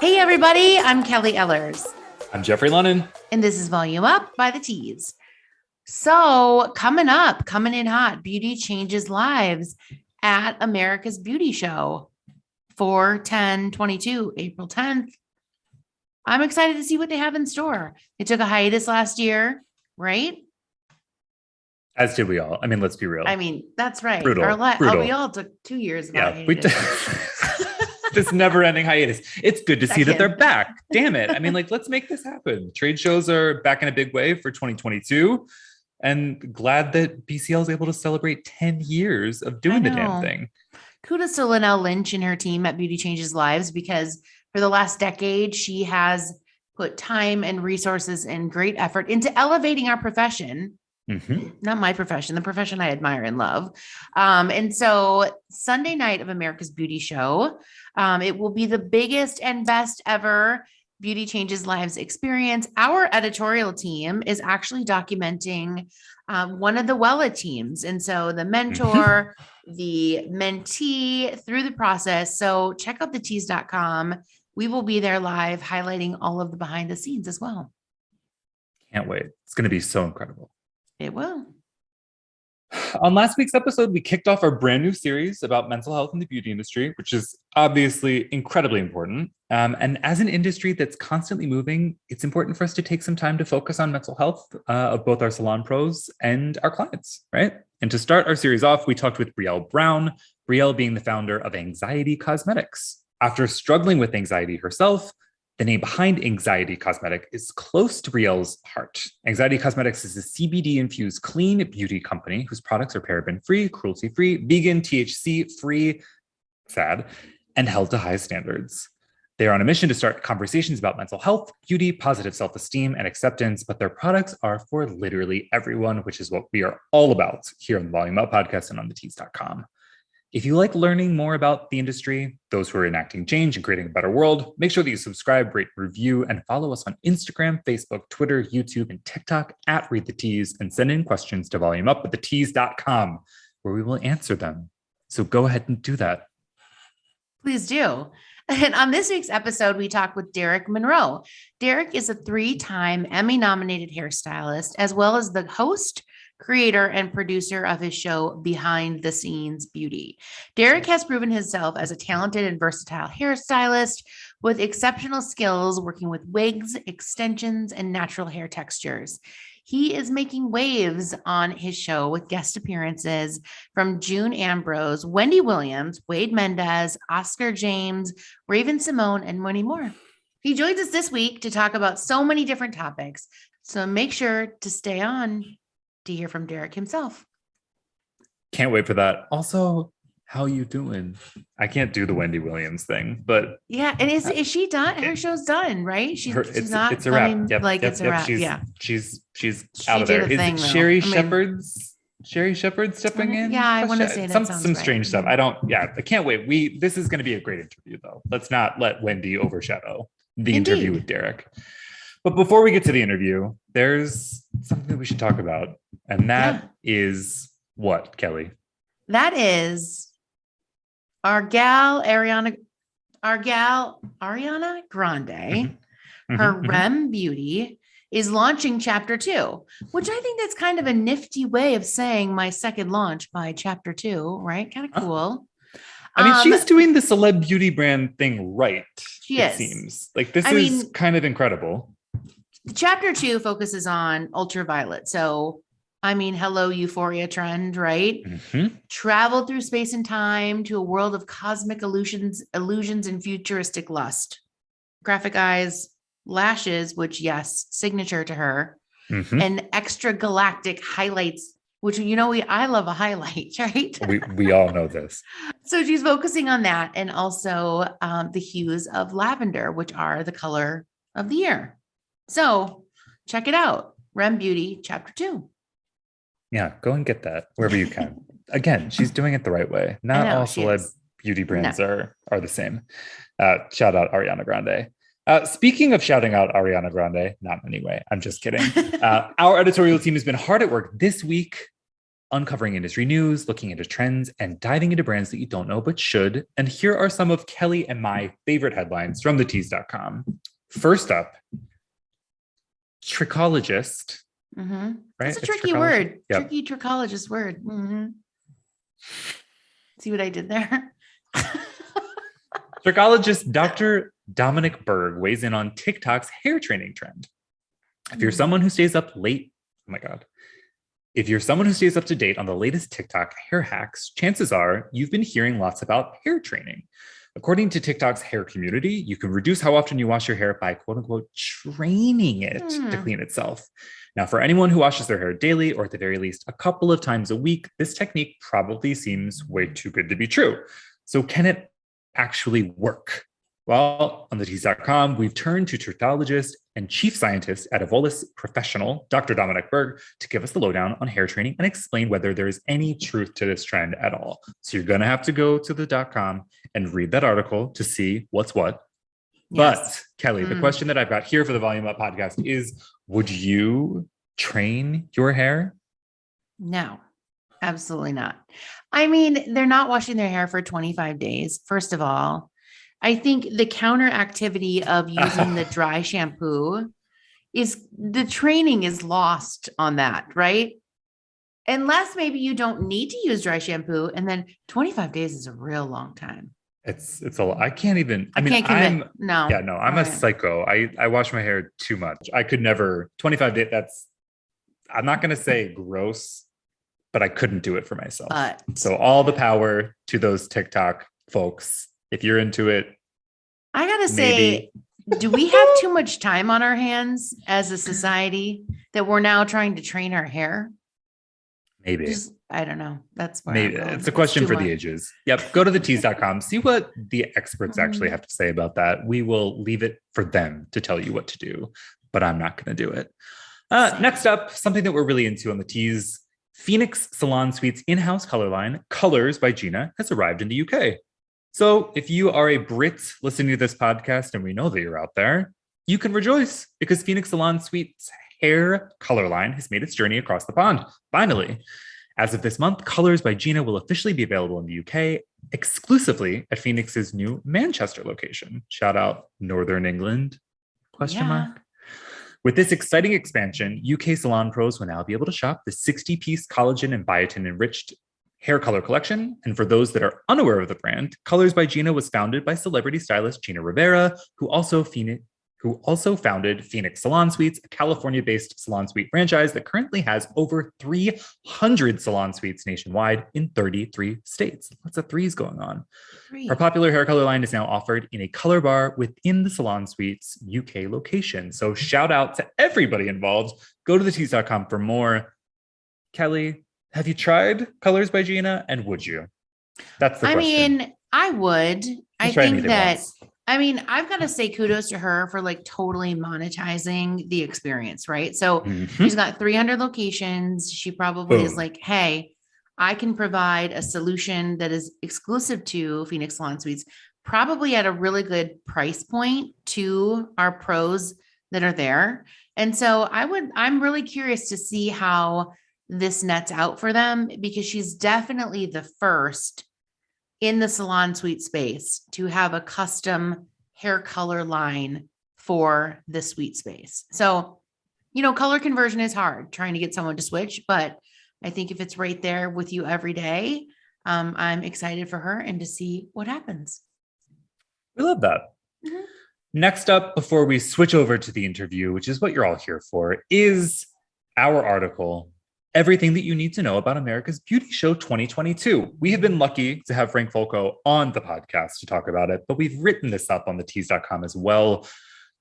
Hey everybody, I'm Kelly Ellers. I'm Jeffrey Lennon. And this is Volume Up by TheTease. So coming in hot, beauty changes lives at America's Beauty Show, 4/10/22, April 10th. I'm excited to see what they have in store. They took a hiatus last year, right? As did we all. I mean, let's be real. I mean, that's right. Brutal. We all took 2 years of hiatus. This never-ending hiatus. It's good to see that they're back. Damn it. I mean, let's make this happen. Trade shows are back in a big way for 2022. And glad that BCL is able to celebrate 10 years of doing the damn thing. Kudos to Linnell Lynch and her team at Beauty Changes Lives, because for the last decade, she has put time and resources and great effort into elevating our profession. Mm-hmm. Not my profession, the profession I admire and love. And so Sunday night of America's Beauty Show, it will be the biggest and best ever Beauty Changes Lives experience. Our editorial team is actually documenting one of the Wella teams. And so the mentor, the mentee through the process. So check out TheTease.com. We will be there live highlighting all of the behind the scenes as well. Can't wait. It's going to be so incredible. It will. On last week's episode, we kicked off our brand new series about mental health in the beauty industry, which is obviously incredibly important. And as an industry that's constantly moving, it's important for us to take some time to focus on mental health of both our salon pros and our clients, right? And to start our series off, we talked with Brielle Brown, Brielle being the founder of Anxiety Cosmetics. After struggling with anxiety herself, the name behind Anxiety Cosmetic is close to Brielle's heart. Anxiety Cosmetics is a CBD-infused clean beauty company whose products are paraben-free, cruelty-free, vegan, THC-free, sad, and held to high standards. They are on a mission to start conversations about mental health, beauty, positive self-esteem, and acceptance, but their products are for literally everyone, which is what we are all about here on the Volume Up podcast and on TheTease.com. If you like learning more about the industry, those who are enacting change and creating a better world, make sure that you subscribe, rate, review, and follow us on Instagram, Facebook, Twitter, YouTube, and TikTok at Read the Tease, and send in questions to volumeup@thetease.com, where we will answer them. So go ahead and do that. Please do. And on this week's episode, we talk with Derick Monroe. Derick is a 3-time Emmy-nominated hairstylist, as well as the host, creator, and producer of his show Behind the Scenes Beauty. Derick has proven himself as a talented and versatile hairstylist with exceptional skills working with wigs, extensions, and natural hair textures. He is making waves on his show with guest appearances from June Ambrose, Wendy Williams, Wade Mendez, Oscar James, Raven Simone, and many more. He joins us this week to talk about so many different topics. So make sure to stay on to hear from Derick himself. Can't wait for that. Also, how you doing? I can't do the Wendy Williams thing, but yeah. And is she done? Her show's done, right? She's not. It's a wrap. It's a wrap. She's out of there. Is Sherry Shepherd's stepping in? Yeah, I want to say that some strange stuff. I can't wait. This is going to be a great interview, though. Let's not let Wendy overshadow the interview with Derick. But before we get to the interview, there's something that we should talk about. And that is what, Kelly? That is our gal Ariana Grande. Her Rem Beauty is launching chapter 2, which I think that's kind of a nifty way of saying my second launch by chapter 2, right? Kind of cool. I mean, she's doing the celeb beauty brand thing right. It seems like this is kind of incredible. Chapter 2 focuses on ultraviolet. So, hello, euphoria trend, right? Mm-hmm. Travel through space and time to a world of cosmic illusions, and futuristic lust. Graphic eyes, lashes, which, yes, signature to her, and extra galactic highlights, which, I love a highlight, right? we all know this. So she's focusing on that, and also the hues of lavender, which are the color of the year. So check it out. Rem Beauty, chapter 2. Yeah, go and get that wherever you can. Again, she's doing it the right way. Not all celeb beauty brands are the same. Shout out Ariana Grande. Speaking of shouting out Ariana Grande, not in any way, I'm just kidding. Our editorial team has been hard at work this week uncovering industry news, looking into trends, and diving into brands that you don't know but should. And here are some of Kelly and my favorite headlines from TheTease.com. First up, trichologist. Mm-hmm. Right? That's a tricky word. Yep. Tricky trichologist word. Mm-hmm. See what I did there? Trichologist Dr. Dominic Berg weighs in on TikTok's hair training trend. If you're someone who stays up late, oh my God. If you're someone who stays up to date on the latest TikTok hair hacks, chances are you've been hearing lots about hair training. According to TikTok's hair community, you can reduce how often you wash your hair by quote unquote training it to clean itself. Now, for anyone who washes their hair daily, or at the very least a couple of times a week, this technique probably seems way too good to be true. So can it actually work? Well, on TheTease.com, we've turned to trichologist and chief scientist at Evolus Professional, Dr. Dominic Berg, to give us the lowdown on hair training and explain whether there is any truth to this trend at all. So you're going to have to go to the.com and read that article to see what's what. Yes. But Kelly, the question that I've got here for the Volume Up podcast is, would you train your hair? No, absolutely not. I mean, they're not washing their hair for 25 days. First of all, I think the counter activity of using the dry shampoo is the training is lost on that, right? Unless maybe you don't need to use dry shampoo, and then 25 days is a real long time. It's a lot. I can't even. I mean, can't commit. I'm a psycho. I wash my hair too much. I could never 25 days. I'm not going to say gross, but I couldn't do it for myself. So all the power to those TikTok folks. If you're into it, I gotta say, do we have too much time on our hands as a society that we're now trying to train our hair? Maybe. I don't know. That's where maybe it's a question for the ages. Yep. Go to TheTease.com. See what the experts actually have to say about that. We will leave it for them to tell you what to do, but I'm not going to do it. Next up, something that we're really into on the Tease. Phoenix Salon Suites in-house color line, Colors by Gina, has arrived in the UK. So if you are a Brit listening to this podcast, and we know that you're out there, you can rejoice because Phoenix Salon Suites hair color line has made its journey across the pond. Finally, as of this month, Colors by Gina will officially be available in the UK exclusively at Phoenix's new Manchester location. Shout out Northern England, ? With this exciting expansion, UK salon pros will now be able to shop the 60-piece collagen and biotin enriched hair color collection. And for those that are unaware of the brand, Colors by Gina was founded by celebrity stylist Gina Rivera, who also founded Phoenix Salon Suites, a California-based salon suite franchise that currently has over 300 salon suites nationwide in 33 states. Lots of threes going on. Our popular hair color line is now offered in a color bar within the Salon Suites UK location. So shout out to everybody involved. Go to TheTease.com for more. Kelly, have you tried Colors by Gina, and would you? That's the question. I mean, I would. I think that, I've got to say kudos to her for like totally monetizing the experience, right? So she's got 300 locations. She probably is like, hey, I can provide a solution that is exclusive to Phoenix Salon Suites, probably at a really good price point to our pros that are there. And so I'm really curious to see how this nets out for them, because she's definitely the first in the salon suite space to have a custom hair color line for the suite space. So, color conversion is hard trying to get someone to switch, but I think if it's right there with you every day, I'm excited for her and to see what happens. We love that. Next up, before we switch over to the interview, which is what you're all here for, is our article, Everything That You Need to Know About America's Beauty Show 2022. We have been lucky to have Frank Folco on the podcast to talk about it, but we've written this up on TheTease.com as well.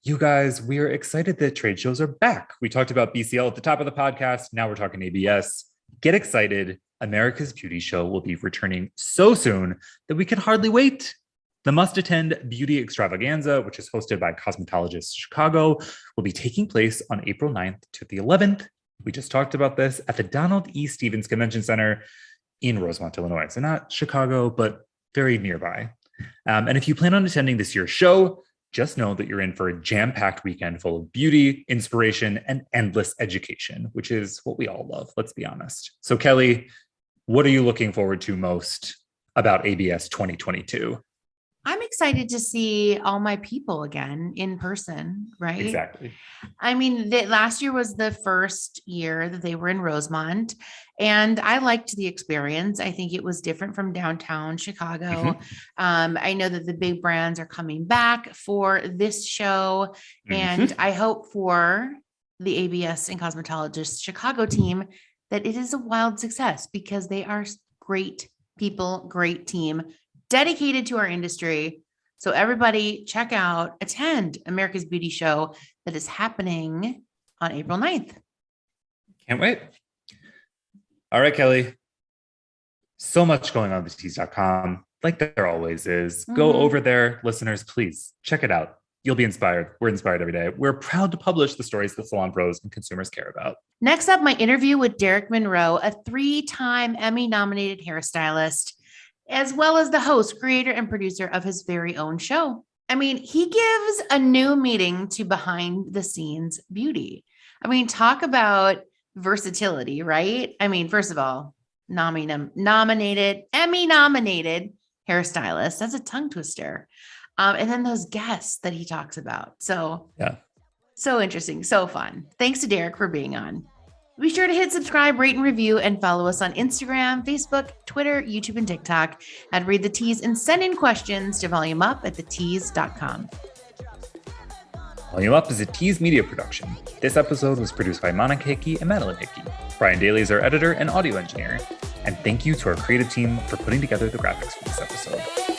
You guys, we are excited that trade shows are back. We talked about BCL at the top of the podcast. Now we're talking ABS. Get excited. America's Beauty Show will be returning so soon that we can hardly wait. The must-attend beauty extravaganza, which is hosted by Cosmetologists Chicago, will be taking place on April 9th to the 11th. We just talked about this at the Donald E. Stevens Convention Center in Rosemont, Illinois. So not Chicago, but very nearby. And if you plan on attending this year's show, just know that you're in for a jam-packed weekend full of beauty, inspiration, and endless education, which is what we all love, let's be honest. So Kelly, what are you looking forward to most about ABS 2022? I'm excited to see all my people again in person, right? Exactly. I mean, last year was the first year that they were in Rosemont, and I liked the experience. I think it was different from downtown Chicago. I know that the big brands are coming back for this show, and I hope for the ABS and Cosmetologist Chicago team that it is a wild success because they are great people, great team, dedicated to our industry. So everybody attend America's Beauty Show that is happening on April 9th. Can't wait. All right, Kelly. So much going on at TheTease.com, like there always is. Go over there, listeners, please check it out. You'll be inspired. We're inspired every day. We're proud to publish the stories that salon pros and consumers care about. Next up, my interview with Derick Monroe, a 3-time Emmy-nominated hairstylist, as well as the host, creator, and producer of his very own show. I mean, he gives a new meaning to behind the scenes beauty. I mean, talk about versatility, right? I mean, first of all, Emmy-nominated hairstylist. That's a tongue twister. And then those guests that he talks about. So interesting, so fun. Thanks to Derick for being on. Be sure to hit subscribe, rate, and review, and follow us on Instagram, Facebook, Twitter, YouTube, and TikTok at Read the Tease, and send in questions to volumeup@thetease.com. Volume Up is a Tease Media production. This episode was produced by Monica Hickey and Madeline Hickey. Brian Daly is our editor and audio engineer. And thank you to our creative team for putting together the graphics for this episode.